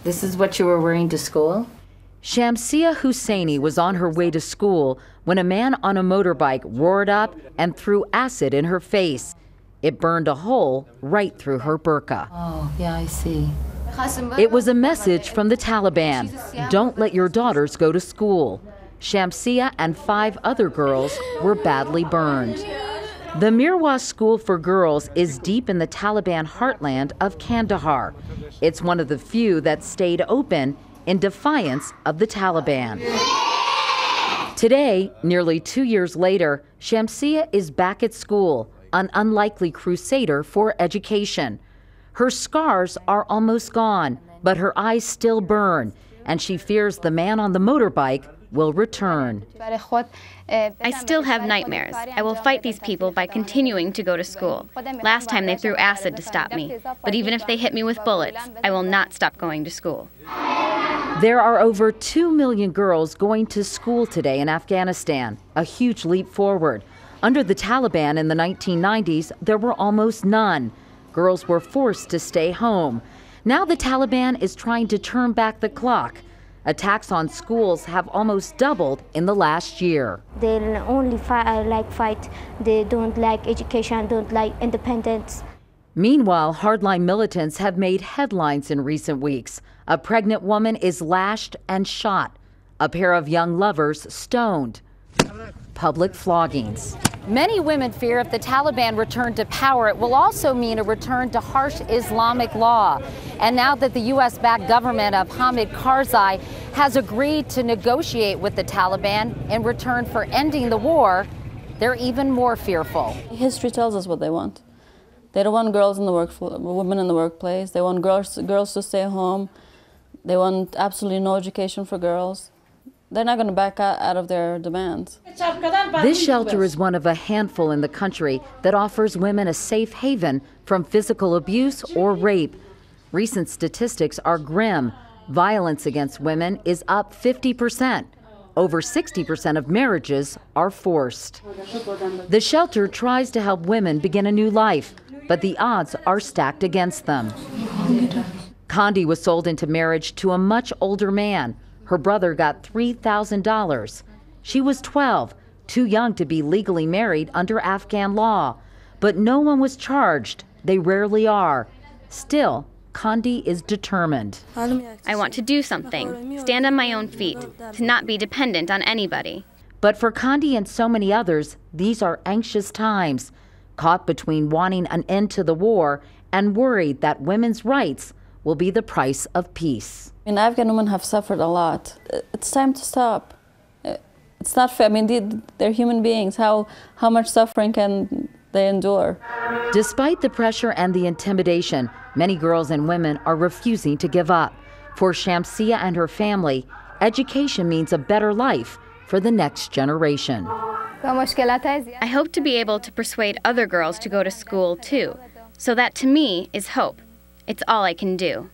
This is what you were wearing to school? Shamsia Husseini was on her way to school when a man on a motorbike roared up and threw acid in her face. It burned a hole right through her burqa. Oh, yeah, I see. It was a message from the Taliban. Don't let your daughters go to school. Shamsia and 5 other girls were badly burned. The Mirwas School for Girls is deep in the Taliban heartland of Kandahar. It's one of the few that stayed open in defiance of the Taliban. Today, nearly 2 years later, Shamsia is back at school, an unlikely crusader for education. Her scars are almost gone, but her eyes still burn, and she fears the man on the motorbike will return. I still have nightmares. I will fight these people by continuing to go to school. Last time they threw acid to stop me, but even if they hit me with bullets, I will not stop going to school. There are over 2 million girls going to school today in Afghanistan, a huge leap forward. Under the Taliban in the 1990s, there were almost none. Girls were forced to stay home. Now the Taliban is trying to turn back the clock. Attacks on schools have almost doubled in the last year. They only fight. They don't like education, don't like independence. Meanwhile, hardline militants have made headlines in recent weeks. A pregnant woman is lashed and shot. A pair of young lovers stoned. Public floggings. Many women fear if the Taliban return to power, it will also mean a return to harsh Islamic law. And now that the U.S.-backed government of Hamid Karzai has agreed to negotiate with the Taliban in return for ending the war, they're even more fearful. History tells us what they want. They don't want girls in the women in the workplace. They want girls to stay home. They want absolutely no education for girls. They're not going to back out of their demands. This shelter is one of a handful in the country that offers women a safe haven from physical abuse or rape. Recent statistics are grim. Violence against women is up 50%. Over 60% of marriages are forced. The shelter tries to help women begin a new life, but the odds are stacked against them. Condi was sold into marriage to a much older man. Her brother got $3,000. She was 12, too young to be legally married under Afghan law. But no one was charged. They rarely are. Still, Condi is determined. I want to do something, stand on my own feet, to not be dependent on anybody. But for Condi and so many others, these are anxious times, caught between wanting an end to the war and worried that women's rights will be the price of peace. Afghan women have suffered a lot. It's time to stop. It's not fair. They're human beings. How much suffering can they endure? Despite the pressure and the intimidation, many girls and women are refusing to give up. For Shamsia and her family, education means a better life for the next generation. I hope to be able to persuade other girls to go to school too. So that to me is hope. It's all I can do.